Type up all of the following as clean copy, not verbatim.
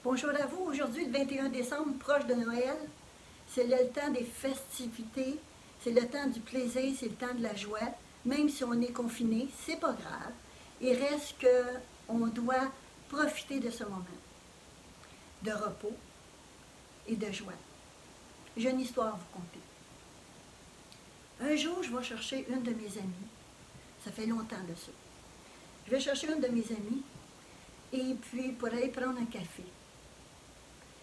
Bonjour à vous. Aujourd'hui, le 21 décembre, proche de Noël, c'est le temps des festivités, c'est le temps du plaisir, c'est le temps de la joie. Même si on est confiné, c'est pas grave. Il reste qu'on doit profiter de ce moment de repos et de joie. J'ai une histoire à vous conter. Un jour, je vais chercher une de mes amies. Ça fait longtemps de ça. Je vais chercher une de mes amies et puis pour aller prendre un café.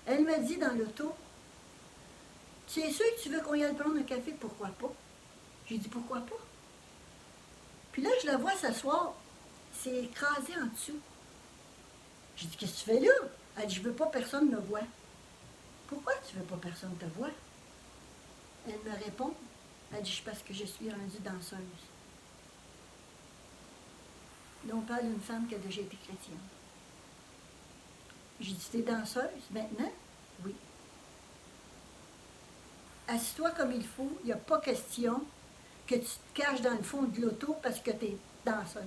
Elle me dit dans l'auto, tu es sûr que tu veux qu'on y aille prendre un café? Pourquoi pas? J'ai dit, pourquoi pas? Puis là, je la vois s'asseoir, c'est écrasé en dessous. J'ai dit, qu'est-ce que tu fais là? Elle dit, je veux pas personne me voie. Pourquoi tu veux pas personne te voie? Elle me répond, elle dit, parce que je suis rendue danseuse. Là, on parle d'une femme qui a déjà été chrétienne. J'ai dit, t'es danseuse maintenant? Oui. Assis-toi comme il faut, il n'y a pas question que tu te caches dans le fond de l'auto parce que tu es danseuse.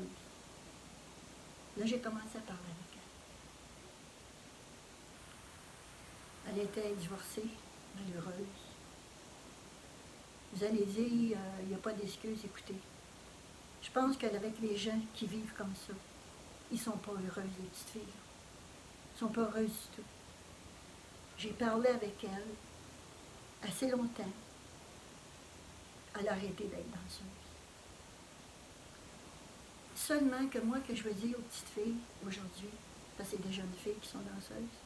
Là, j'ai commencé à parler avec elle. Elle était divorcée, malheureuse. Vous allez dire, il n'y a pas d'excuse, écoutez. Je pense qu'avec les gens qui vivent comme ça, ils ne sont pas heureuses, les petites filles. Ils ne sont pas heureuses du tout. J'ai parlé avec elle assez longtemps. Elle a arrêté d'être danseuse. Seulement que moi, que je veux dire aux petites filles aujourd'hui, parce que c'est des jeunes filles qui sont danseuses,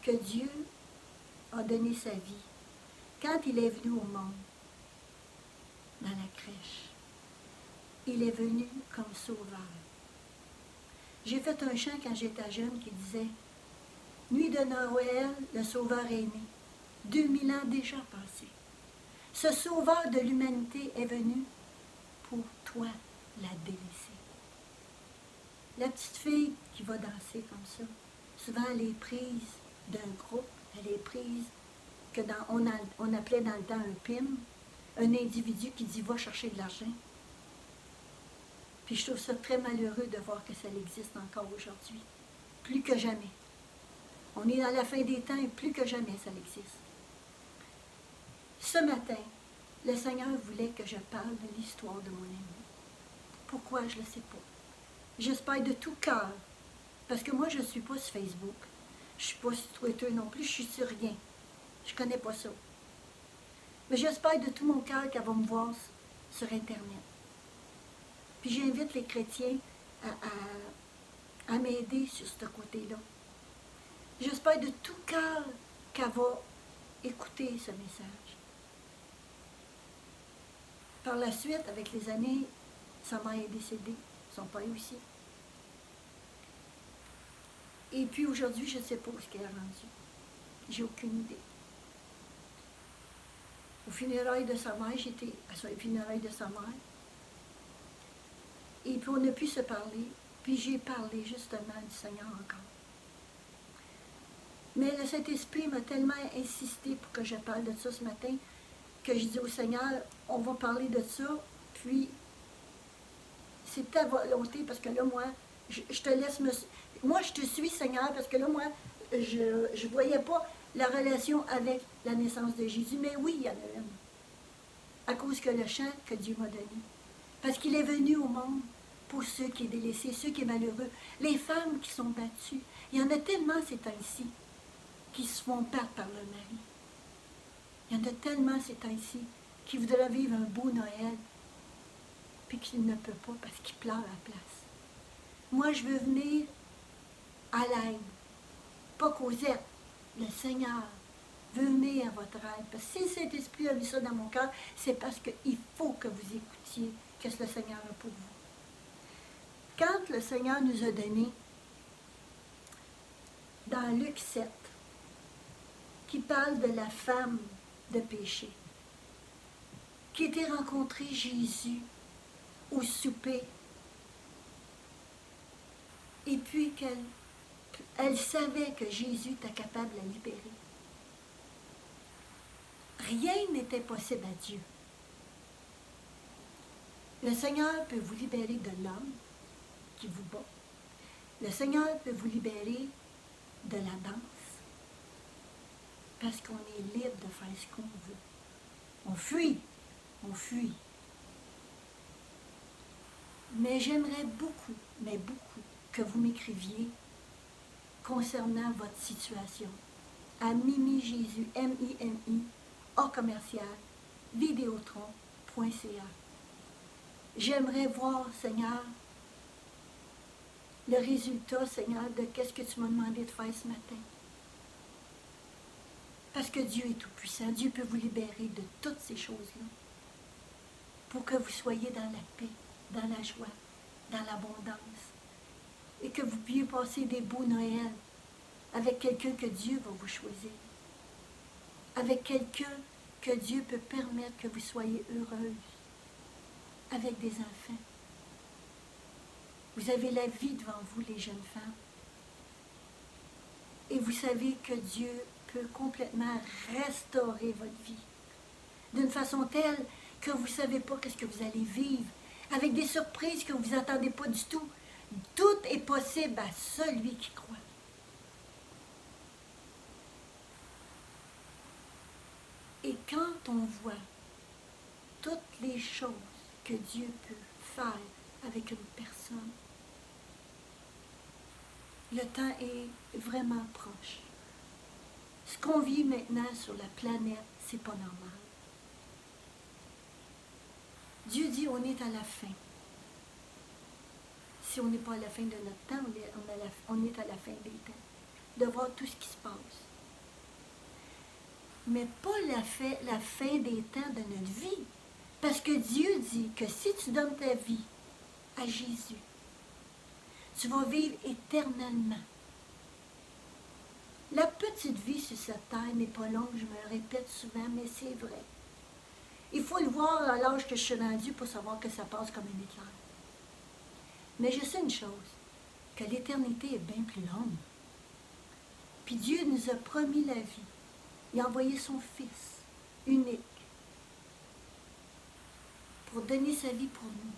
que Dieu a donné sa vie quand il est venu au monde, dans la crèche. Il est venu comme sauveur. J'ai fait un chant quand j'étais jeune qui disait « Nuit de Noël, le sauveur est né, 2000 ans déjà passés. Ce sauveur de l'humanité est venu pour toi la délaisser. » La petite fille qui va danser comme ça, souvent elle est prise d'un groupe, elle est prise que on appelait dans le temps un PIM, un individu qui dit « va chercher de l'argent ». Puis je trouve ça très malheureux de voir que ça existe encore aujourd'hui, plus que jamais. On est à la fin des temps et plus que jamais ça existe. Ce matin, le Seigneur voulait que je parle de l'histoire de mon ami. Pourquoi, je ne le sais pas. J'espère de tout cœur, parce que moi je ne suis pas sur Facebook, je ne suis pas sur Twitter non plus, je suis sur rien. Je ne connais pas ça. Mais j'espère de tout mon cœur qu'elle va me voir sur Internet. Puis j'invite les chrétiens à m'aider sur ce côté-là. J'espère de tout cœur qu'elle va écouter ce message. Par la suite, avec les années, sa mère est décédée, son père aussi. Et puis aujourd'hui, je ne sais pas où ce qu'elle est rendue. J'ai aucune idée. Au funérailles de sa mère, j'étais à son funérailles de sa mère. Et puis on a pu se parler, puis j'ai parlé justement du Seigneur encore. Mais le Saint-Esprit m'a tellement insisté pour que je parle de ça ce matin, que je dis au Seigneur, on va parler de ça, puis c'est ta volonté, parce que là, moi, je te laisse me... Moi, je te suis, Seigneur, parce que là, moi, je ne voyais pas la relation avec la naissance de Jésus, mais oui, il y en a une. À cause que le chant que Dieu m'a donné. Parce qu'il est venu au monde pour ceux qui sont délaissés, ceux qui sont malheureux, les femmes qui sont battues. Il y en a tellement ces temps-ci qui se font battre par leur mari. Il y en a tellement ces temps-ci qui voudraient vivre un beau Noël, puis qu'ils ne peuvent pas parce qu'ils pleurent à la place. Moi, je veux venir à l'aide, pas Cosette, le Seigneur veut venir à votre aide. Parce que si cet esprit a mis ça dans mon cœur, c'est parce qu'il faut que vous écoutiez ce que le Seigneur a pour vous. Quand le Seigneur nous a donné, dans Luc 7, qui parle de la femme de péché, qui était rencontrée Jésus au souper, et puis qu'elle savait que Jésus était capable de la libérer. Rien n'était possible à Dieu. Le Seigneur peut vous libérer de l'homme qui vous bat. Le Seigneur peut vous libérer de la danse. Parce qu'on est libre de faire ce qu'on veut. On fuit. Mais j'aimerais beaucoup, mais beaucoup, que vous m'écriviez concernant votre situation à Mimi Jésus, M-I-M-I, A commercial, vidéotron.ca. J'aimerais voir, Seigneur, le résultat, Seigneur, de qu'est-ce que tu m'as demandé de faire ce matin. Parce que Dieu est tout-puissant. Dieu peut vous libérer de toutes ces choses-là pour que vous soyez dans la paix, dans la joie, dans l'abondance et que vous puissiez passer des beaux Noëls avec quelqu'un que Dieu va vous choisir, avec quelqu'un que Dieu peut permettre que vous soyez heureuse, avec des enfants. Vous avez la vie devant vous, les jeunes femmes. Et vous savez que Dieu peut complètement restaurer votre vie d'une façon telle que vous ne savez pas ce que vous allez vivre, avec des surprises que vous ne attendez pas du tout. Tout est possible à celui qui croit. Et quand on voit toutes les choses que Dieu peut faire avec une personne, le temps est vraiment proche. Ce qu'on vit maintenant sur la planète, c'est pas normal. Dieu dit on est à la fin. Si on n'est pas à la fin de notre temps, on est à la fin des temps. De voir tout ce qui se passe. Mais pas la fin des temps de notre vie. Parce que Dieu dit que si tu donnes ta vie à Jésus, tu vas vivre éternellement. La petite vie sur cette terre n'est pas longue, je me le répète souvent, mais c'est vrai. Il faut le voir à l'âge que je suis rendue pour savoir que ça passe comme un éclair. Mais je sais une chose, que l'éternité est bien plus longue. Puis Dieu nous a promis la vie. Il a envoyé son Fils unique pour donner sa vie pour nous.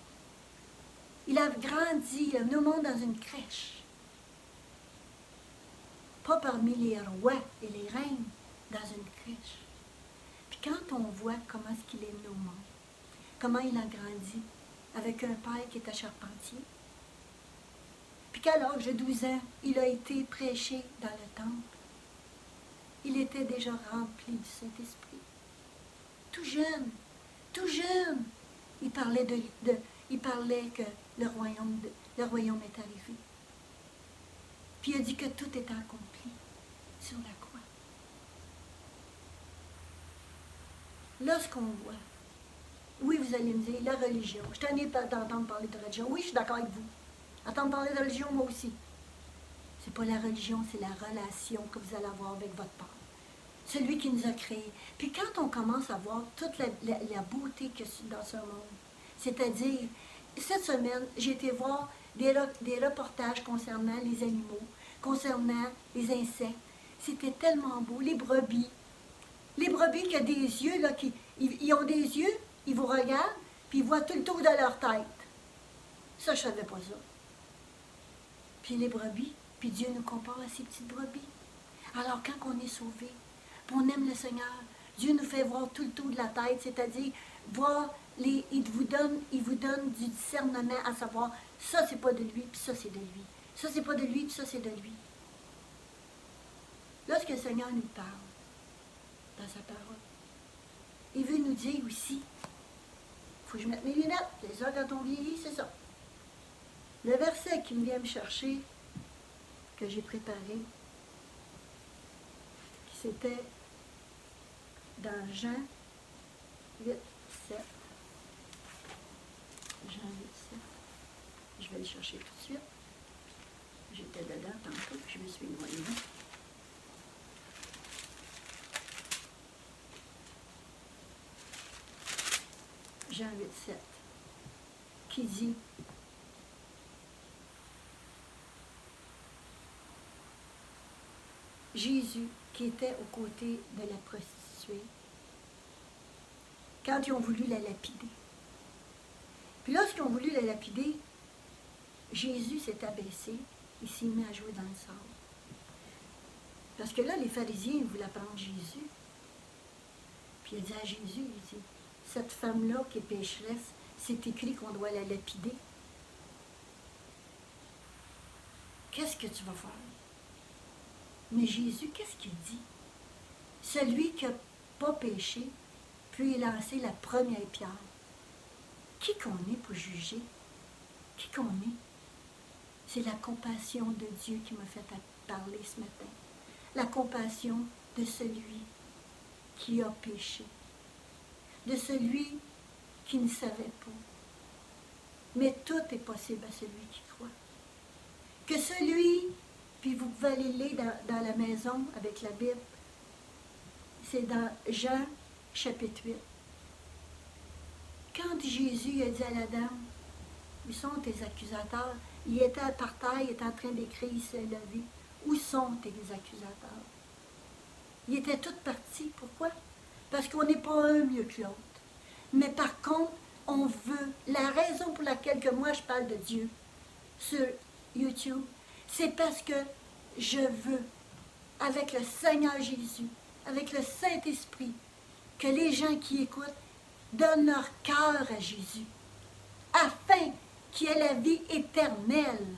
Il a grandi, il a mis au monde dans une crèche. Pas parmi les rois et les reines, dans une crèche. Puis quand on voit comment est-ce qu'il est venu au monde, comment il a grandi avec un père qui était charpentier, puis qu'à l'âge de 12 ans, il a été prêché dans le temple, il était déjà rempli du Saint-Esprit. Tout jeune, il parlait que le royaume est arrivé. Puis il a dit que tout était accompli sur la croix. Lorsqu'on voit, oui, vous allez me dire, la religion, je t'en ai pas d'entendre parler de religion. Oui, je suis d'accord avec vous. Entendre parler de religion, moi aussi. C'est pas la religion, c'est la relation que vous allez avoir avec votre Père. Celui qui nous a créés. Puis quand on commence à voir toute la beauté qu'il y a dans ce monde, c'est-à-dire, cette semaine, j'ai été voir des reportages concernant les animaux, concernant les insectes. C'était tellement beau. Les brebis qui ont des yeux, là, ils ont des yeux, ils vous regardent, puis ils voient tout le tour de leur tête. Ça, je ne savais pas ça. Puis les brebis, puis Dieu nous compare à ces petites brebis. Alors quand on est sauvé, puis on aime le Seigneur, Dieu nous fait voir tout le tour de la tête, c'est-à-dire voir, il vous donne du discernement à savoir, ça c'est pas de lui, puis ça c'est de lui. Ça c'est pas de lui, puis ça c'est de lui. Lorsque le Seigneur nous parle, dans sa parole, il veut nous dire aussi, il faut que je mette mes lunettes, c'est ça quand on vieillit, c'est ça. Le verset qui me vient me chercher, que j'ai préparé, c'était dans Jean 8, 7. Jean 8, 7. Je vais le chercher tout de suite. J'étais dedans tantôt, puis je me suis éloignée. Jean 8, 7, qui dit Jésus qui était aux côtés de la prostituée quand ils ont voulu la lapider. Puis lorsqu'ils ont voulu la lapider, Jésus s'est abaissé, il s'est mis à jouer dans le sable. Parce que là, les pharisiens, ils voulaient prendre Jésus. Puis il a dit à Jésus, il dit, cette femme-là qui est pécheresse, c'est écrit qu'on doit la lapider. Qu'est-ce que tu vas faire? Mais Jésus, qu'est-ce qu'il dit? Celui qui n'a pas péché peut y lancer la première pierre. Qui qu'on est pour juger? Qui qu'on est? C'est la compassion de Dieu qui m'a fait parler ce matin. La compassion de celui qui a péché. De celui qui ne savait pas. Mais tout est possible à celui qui croit. Que celui, puis vous pouvez aller lire dans la maison avec la Bible, c'est dans Jean chapitre 8. Quand Jésus a dit à la dame, où sont tes accusateurs? Il était par terre, il était en train d'écrire, il s'est levé. Où sont tes accusateurs? Il était tout parti. Pourquoi? Parce qu'on n'est pas un mieux que l'autre. Mais par contre, on veut, la raison pour laquelle que moi je parle de Dieu sur YouTube, c'est parce que je veux, avec le Seigneur Jésus, avec le Saint-Esprit, que les gens qui écoutent donnent leur cœur à Jésus, afin qu'il y ait la vie éternelle.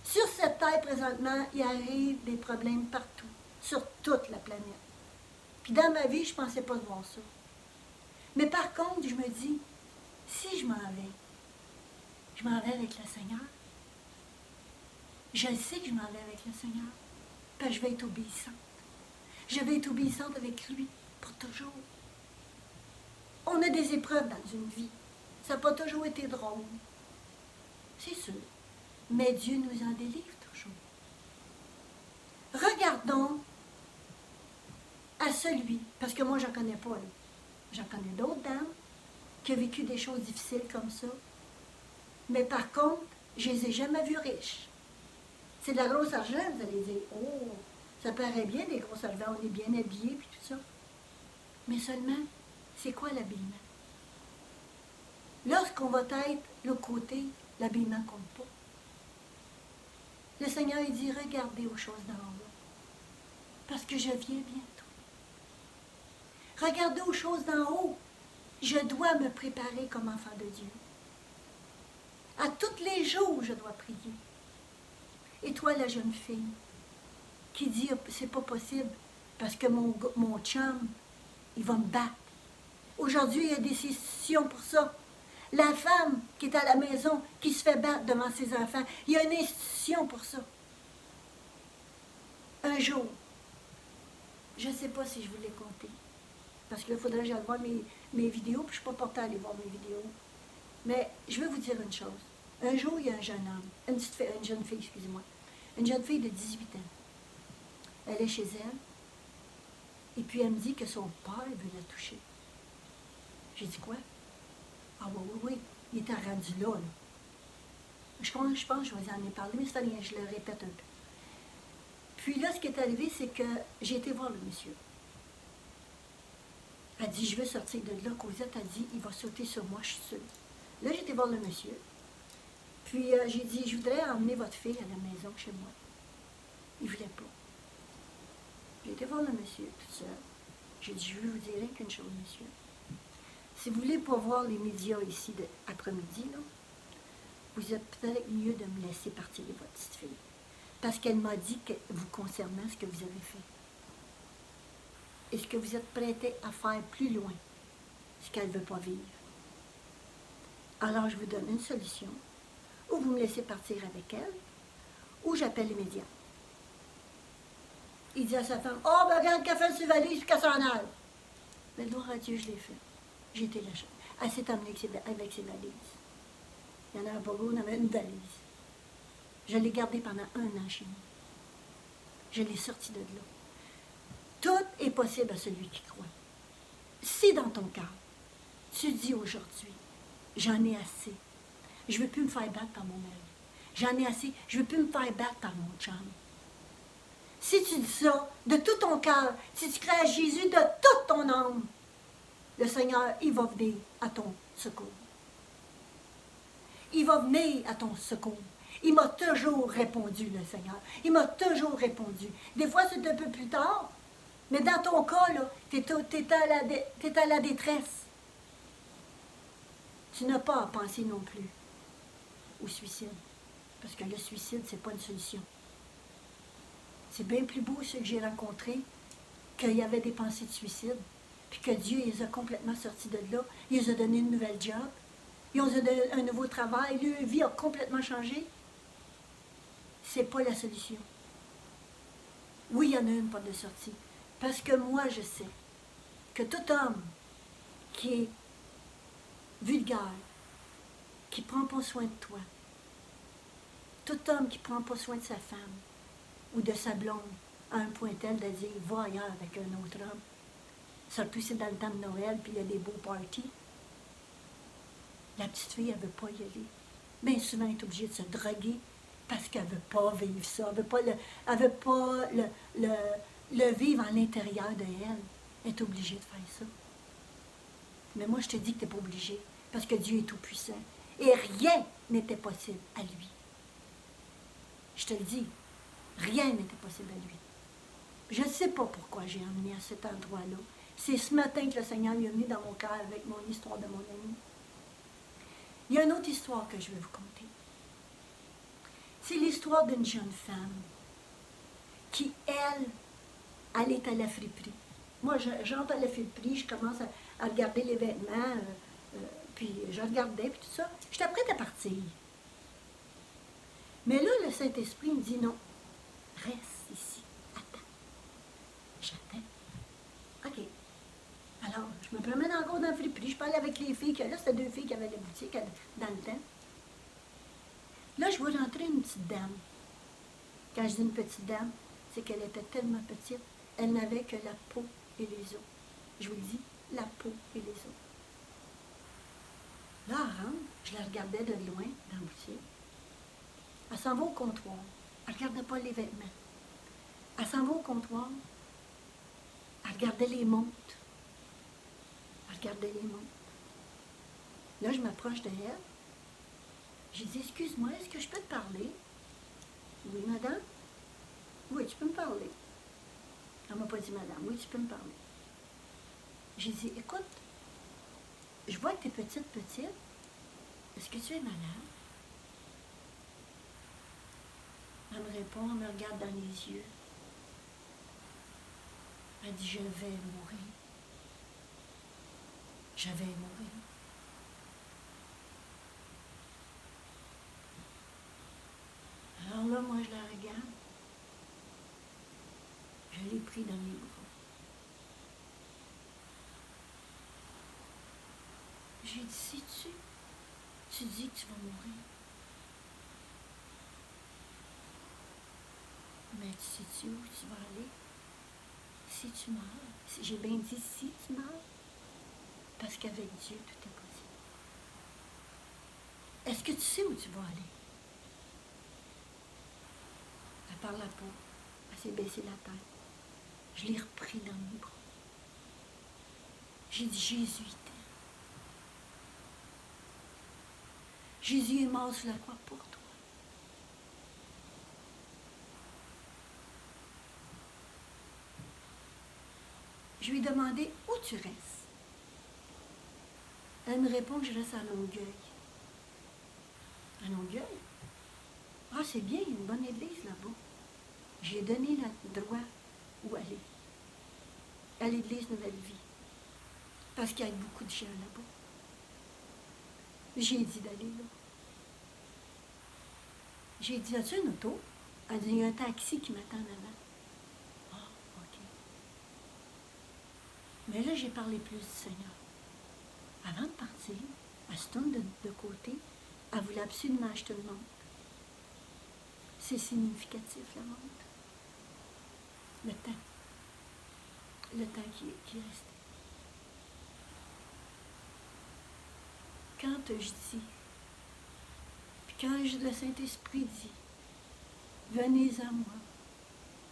Sur cette terre, présentement, il arrive des problèmes partout, sur toute la planète. Puis dans ma vie, je ne pensais pas voir ça. Mais par contre, je me dis, si je m'en vais avec le Seigneur. Je sais que je m'en vais avec le Seigneur, parce que je vais être obéissante. Je vais être obéissante avec lui pour toujours. On a des épreuves dans une vie. Ça n'a pas toujours été drôle. C'est sûr. Mais Dieu nous en délivre toujours. Regardons à celui, parce que moi, je n'en connais pas. J'en connais d'autres dames qui ont vécu des choses difficiles comme ça. Mais par contre, je ne les ai jamais vues riches. C'est de la grosse argent, vous allez dire. Oh, ça paraît bien, des gros argent, on est bien habillés, puis tout ça. Mais seulement, c'est quoi l'habillement? Lorsqu'on va être l'autre côté, l'habillement ne compte pas. Le Seigneur, il dit, regardez aux choses d'en haut, parce que je viens bientôt. Regardez aux choses d'en haut. Je dois me préparer comme enfant de Dieu. À tous les jours, je dois prier. Et toi, la jeune fille, qui dit, c'est pas possible, parce que mon chum, il va me battre. Aujourd'hui, il y a des institutions pour ça. La femme qui est à la maison, qui se fait battre devant ses enfants, il y a une institution pour ça. Un jour, je ne sais pas si je vous l'ai compté, parce qu'il faudrait que j'aille voir mes vidéos, puis je ne suis pas portée à aller voir mes vidéos. Mais je vais vous dire une chose. Un jour, il y a un jeune homme, une jeune fille, excusez-moi, une jeune fille de 18 ans. Elle est chez elle, et puis elle me dit que son père veut la toucher. J'ai dit quoi? Ah oui, il était rendu là. Je pense que je vous en ai parlé, mais c'est rien, je le répète un peu. Puis là, ce qui est arrivé, c'est que j'ai été voir le monsieur. Elle dit, je veux sortir de là. Cosette a dit, il va sauter sur moi, je suis sûre. Là, j'ai été voir le monsieur. Puis j'ai dit, je voudrais emmener votre fille à la maison chez moi. Il ne voulait pas. J'ai été voir le monsieur toute seule. J'ai dit, je veux vous dire qu'une chose, monsieur. Si vous ne voulez pas voir les médias ici après-midi, vous êtes peut-être mieux de me laisser partir de votre petite fille. Parce qu'elle m'a dit que vous concernant ce que vous avez fait. Est-ce que vous êtes prêté à faire plus loin ce qu'elle ne veut pas vivre? Alors, je vous donne une solution. Ou vous me laissez partir avec elle, ou j'appelle les médias. Il dit à sa femme, « Oh, ben regarde qu'elle fait ses valises, puis qu'elle s'en aille. » Mais gloire à Dieu, je l'ai fait. J'ai été la chose. Elle s'est emmenée avec ses valises. Il n'y en avait pas beaucoup, il y en avait une valise. Je l'ai gardée pendant 1 an chez moi. Je l'ai sortie de là. Tout est possible à celui qui croit. Si dans ton cœur, tu dis aujourd'hui, j'en ai assez. Je ne veux plus me faire battre par mon mari. J'en ai assez. Je ne veux plus me faire battre par mon chum. Si tu dis ça de tout ton cœur, si tu crées à Jésus de toute ton âme, le Seigneur, il va venir à ton secours. Il va venir à ton secours. Il m'a toujours répondu, le Seigneur. Il m'a toujours répondu. Des fois, c'est un peu plus tard, mais dans ton cas, tu es à la détresse. Tu n'as pas à penser non plus au suicide. Parce que le suicide, c'est pas une solution. C'est bien plus beau, ceux que j'ai rencontrés, qu'il y avait des pensées de suicide, puis que Dieu les a complètement sortis de là. Il les a donné une nouvelle job. Ils ont donné un nouveau travail. Leur vie a complètement changé. C'est pas la solution. Oui, il y en a une porte de sortie. Parce que moi, je sais que tout homme qui est vulgaire, qui ne prend pas soin de toi, tout homme qui ne prend pas soin de sa femme ou de sa blonde, à un point tel de dire, va ailleurs avec un autre homme. Surtout c'est dans le temps de Noël, puis il y a des beaux parties. La petite fille, elle ne veut pas y aller. Bien souvent, elle est obligée de se droguer parce qu'elle ne veut pas vivre ça. Elle ne veut pas le vivre à l'intérieur de elle. Elle est obligée de faire ça. Mais moi, je te dis que tu n'es pas obligé parce que Dieu est tout-puissant. Et rien n'était possible à lui. Je te le dis, rien n'était possible à lui. Je ne sais pas pourquoi j'ai emmené à cet endroit-là. C'est ce matin que le Seigneur m'a mis dans mon cœur avec mon histoire de mon ami. Il y a une autre histoire que je vais vous conter. C'est l'histoire d'une jeune femme qui, elle est à la friperie. Moi, j'entre à la friperie, je commence à regarder les vêtements, puis je regardais, puis tout ça. J'étais prête à partir. Mais là, le Saint-Esprit me dit non, reste ici, attends. J'attends. OK. Alors, je me promène encore dans la friperie, je parle avec les filles, que là, c'était 2 filles qui avaient la boutique dans le temps. Là, je vois rentrer une petite dame. Quand je dis une petite dame, c'est qu'elle était tellement petite, elle n'avait que la peau et les os. Je vous le dis, la peau et les os. Là, elle rentre, je la regardais de loin dans la boutique. Elle s'en va au comptoir. Elle ne regardait pas les vêtements. Elle s'en va au comptoir. Elle regardait les montres. Elle regardait les montres. Là, je m'approche d'elle. J'ai dit, excuse-moi, est-ce que je peux te parler? Oui, madame? Oui, tu peux me parler. Elle ne m'a pas dit madame. Oui, tu peux me parler. J'ai dit, écoute, je vois que tu es petite. Est-ce que tu es malade? Elle me répond, elle me regarde dans les yeux. Elle dit, je vais mourir. Je vais mourir. Alors là, moi, je la regarde. Je l'ai pris dans mes bras. J'ai dit, si tu dis que tu vas mourir, mais tu sais-tu où tu vas aller? Si tu meurs, j'ai bien dit si tu meurs, parce qu'avec Dieu, tout est possible. Est-ce que tu sais où tu vas aller? Elle parle la peau, elle s'est baissée la tête. Je l'ai repris dans mes bras. J'ai dit, Jésus t'aime. Jésus est mort sur la croix pour toi. Je lui ai demandé où tu restes. Elle me répond que je reste à Longueuil. À Longueuil? Ah, c'est bien, il y a une bonne église là-bas. J'ai donné le droit où aller. À l'église Nouvelle Vie. Parce qu'il y a beaucoup de gens là-bas. J'ai dit d'aller là. J'ai dit, as-tu une auto? Elle dit, il y a un taxi qui m'attend avant. Ah, OK. Mais là, j'ai parlé plus du Seigneur. Avant de partir, elle se tourne de côté. Elle voulait absolument acheter une montre. C'est significatif, la montre. Le temps. Le temps qui est resté. Quand je dis, puis quand le Saint-Esprit dit, venez à moi,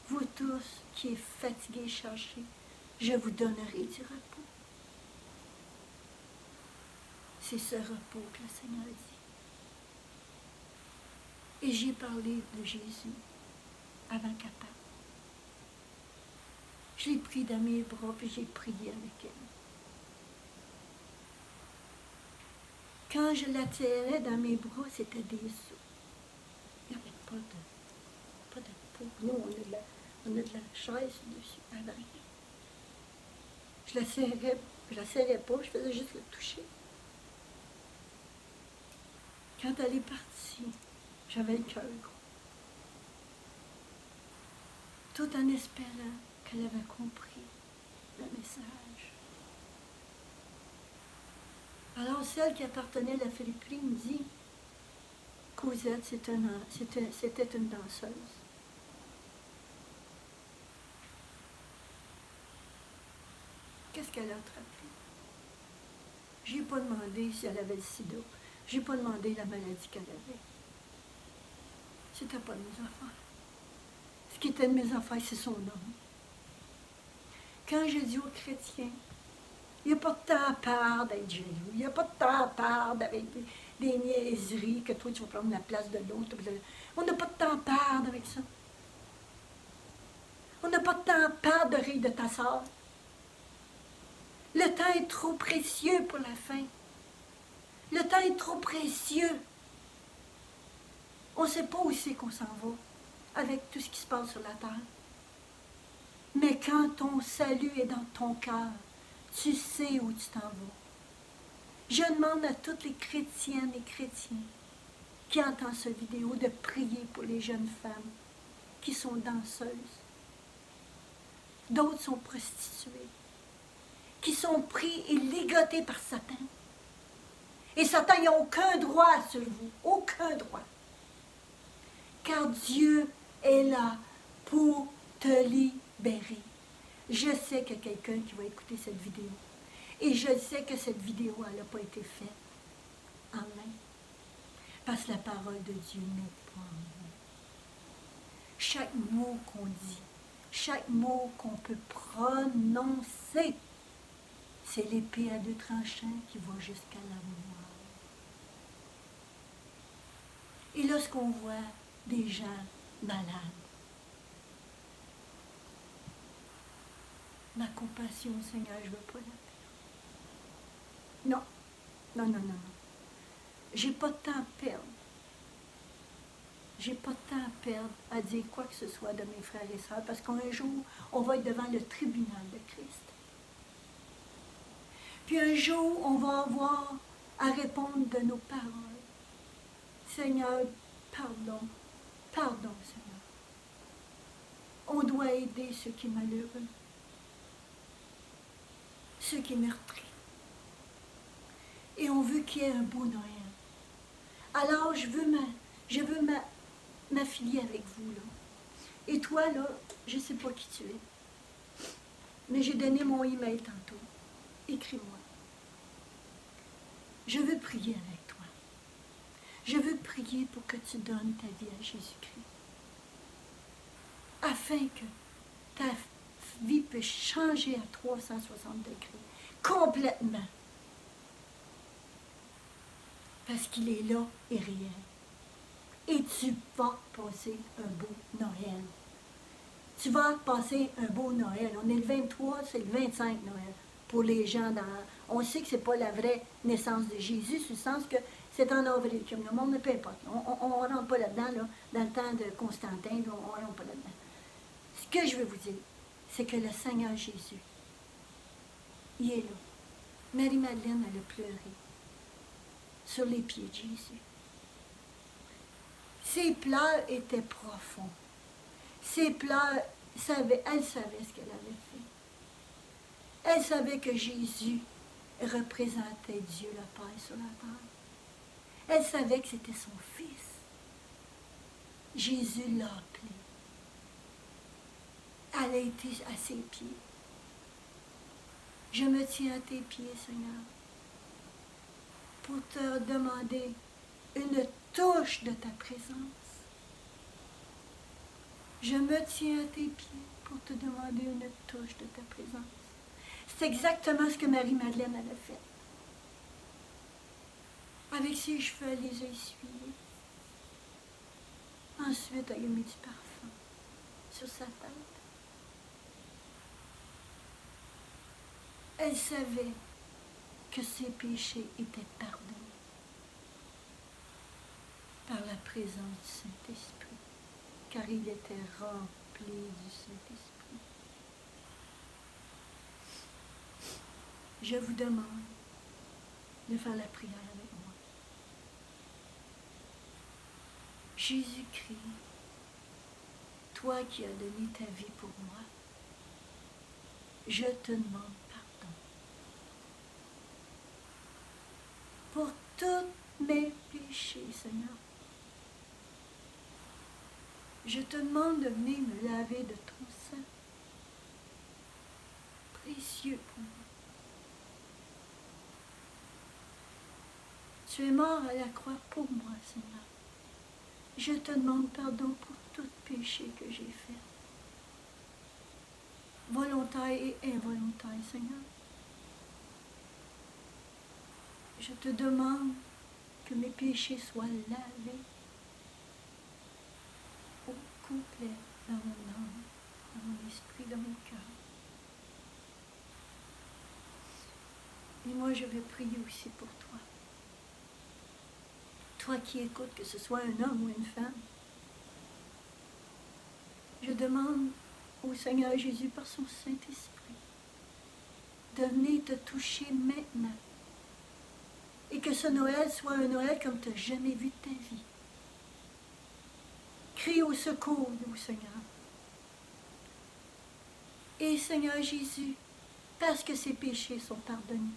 vous tous qui êtes fatigués et chargés, je vous donnerai du repos. C'est ce repos que le Seigneur dit. Et j'ai parlé de Jésus avant qu'elle parte. Je l'ai pris dans mes bras et j'ai prié avec elle. Quand je la tirais dans mes bras, c'était des os. Il n'y avait pas de peau. Nous, on a de la chaise dessus, à l'arrière. Je la serrais pas, je faisais juste le toucher. Quand elle est partie, j'avais le cœur gros. Tout en espérant qu'elle avait compris le message. Alors, celle qui appartenait à la friperie me dit, Cosette, c'était une danseuse. Qu'est-ce qu'elle a attrapé? Je n'ai pas demandé si elle avait le sida. Je n'ai pas demandé la maladie qu'elle avait. C'était pas de mes affaires. Ce qui était de mes affaires, c'est son nom. Quand je dis aux chrétiens, il n'y a pas de temps à perdre d'être jaloux. Il n'y a pas de temps à perdre avec des niaiseries que toi, tu vas prendre la place de l'autre. On n'a pas de temps à perdre avec ça. On n'a pas de temps à perdre de rire de ta soeur. Le temps est trop précieux pour la fin. Le temps est trop précieux. On ne sait pas où c'est qu'on s'en va avec tout ce qui se passe sur la terre. Mais quand ton salut est dans ton cœur, tu sais où tu t'en vas. Je demande à toutes les chrétiennes et chrétiens qui entendent cette vidéo de prier pour les jeunes femmes qui sont danseuses. D'autres sont prostituées, qui sont pris et ligotés par Satan. Et Satan n'a aucun droit sur vous, aucun droit. Car Dieu est là pour te libérer. Je sais qu'il y a quelqu'un qui va écouter cette vidéo. Et je sais que cette vidéo, elle n'a pas été faite en main. Parce que la parole de Dieu n'est pas en main. Chaque mot qu'on dit, chaque mot qu'on peut prononcer, c'est l'épée à deux tranchants qui va jusqu'à la mort. Et lorsqu'on voit des gens malades, ma compassion, Seigneur, je ne veux pas la perdre. Non, non, non, non, non. J'ai pas de temps à perdre. J'ai pas de temps à perdre à dire quoi que ce soit de mes frères et sœurs, parce qu'un jour, on va être devant le tribunal de Christ. Puis un jour, on va avoir à répondre de nos paroles. Seigneur, pardon, pardon, Seigneur. On doit aider ceux qui sont malheureux, ceux qui sont meurtris. Et on veut qu'il y ait un beau Noël. Alors, je veux m'affilier avec vous, là. Et toi, là, je ne sais pas qui tu es. Mais j'ai donné mon email tantôt. Écris-moi. Je veux prier avec toi. Je veux prier pour que tu donnes ta vie à Jésus-Christ. Afin que ta vie puisse changer à 360 degrés. Complètement. Parce qu'il est là et réel. Et tu vas passer un beau Noël. Tu vas passer un beau Noël. On est le 23, c'est le 25 Noël. Pour les gens, on sait que ce n'est pas la vraie naissance de Jésus, sur le sens que c'est en avril comme le monde, mais peu importe. On ne rentre pas là-dedans, là, dans le temps de Constantin, là, on ne rentre pas là-dedans. Ce que je veux vous dire, c'est que le Seigneur Jésus, il est là. Marie-Madeleine, elle a pleuré sur les pieds de Jésus. Ses pleurs étaient profonds. Ses pleurs, elle savait ce qu'elle avait fait. Elle savait que Jésus représentait Dieu le Père sur la terre. Elle savait que c'était son Fils. Jésus l'a appelé. Elle a été à ses pieds. Je me tiens à tes pieds, Seigneur, pour te demander une touche de ta présence. Je me tiens à tes pieds pour te demander une touche de ta présence. C'est exactement ce que Marie-Madeleine avait fait. Avec ses cheveux, elle les a essuyés. Ensuite, elle a mis du parfum sur sa tête. Elle savait que ses péchés étaient pardonnés par la présence du Saint-Esprit, car il était rempli du Saint-Esprit. Je vous demande de faire la prière avec moi. Jésus-Christ, toi qui as donné ta vie pour moi, je te demande pardon pour tous mes péchés, Seigneur. Je te demande de venir me laver de ton sang, précieux pour moi. Tu es mort à la croix pour moi, Seigneur. Je te demande pardon pour tout péché que j'ai fait, volontaire et involontaire, Seigneur. Je te demande que mes péchés soient lavés au complet dans mon âme, dans mon esprit, dans mon cœur. Et moi, je vais prier aussi pour toi. Toi qui écoutes, que ce soit un homme ou une femme, je demande au Seigneur Jésus, par son Saint-Esprit, de venir te toucher maintenant. Et que ce Noël soit un Noël comme tu n'as jamais vu de ta vie. Crie au secours, nous, Seigneur. Et Seigneur Jésus, parce que ces péchés sont pardonnés,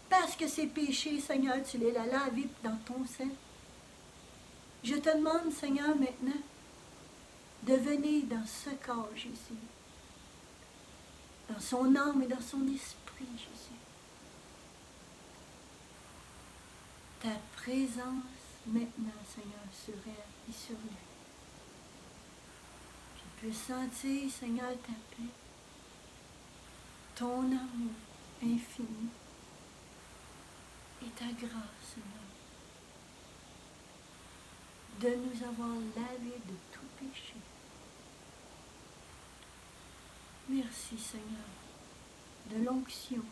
parce que ces péchés, Seigneur, tu les as lavés dans ton sang, je te demande, Seigneur, maintenant, de venir dans ce corps, Jésus, dans son âme et dans son esprit, Jésus. Ta présence maintenant, Seigneur, sur elle et sur lui. Je peux sentir, Seigneur, ta paix, ton amour infini et ta grâce, Seigneur, de nous avoir lavés de tout péché. Merci, Seigneur, de l'onction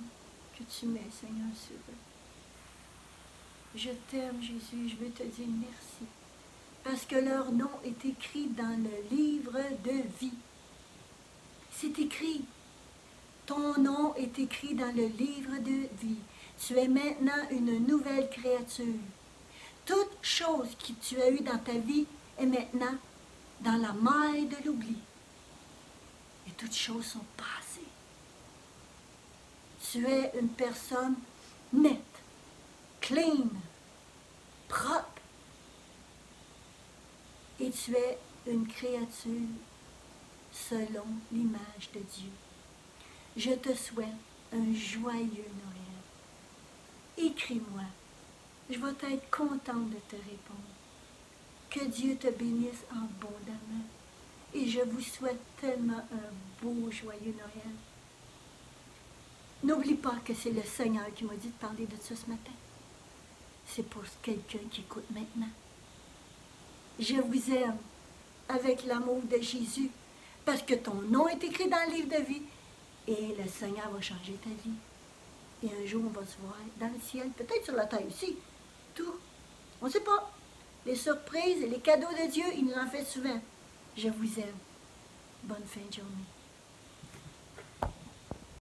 que tu mets, Seigneur, sur eux. Je t'aime, Jésus, je veux te dire merci, parce que leur nom est écrit dans le livre de vie. C'est écrit. Ton nom est écrit dans le livre de vie. Tu es maintenant une nouvelle créature. Toute chose que tu as eue dans ta vie est maintenant dans la maille de l'oubli. Et toutes choses sont passées. Tu es une personne nette, clean, propre. Et tu es une créature selon l'image de Dieu. Je te souhaite un joyeux Noël. Écris-moi. Je vais être contente de te répondre. Que Dieu te bénisse abondamment. Et je vous souhaite tellement un beau, joyeux Noël. N'oublie pas que c'est le Seigneur qui m'a dit de parler de ça ce matin. C'est pour quelqu'un qui écoute maintenant. Je vous aime avec l'amour de Jésus, parce que ton nom est écrit dans le livre de vie, et le Seigneur va changer ta vie. Et un jour, on va se voir dans le ciel, peut-être sur la terre aussi. Tout. On ne sait pas. Les surprises et les cadeaux de Dieu, il nous en fait souvent. Je vous aime. Bonne fin de journée.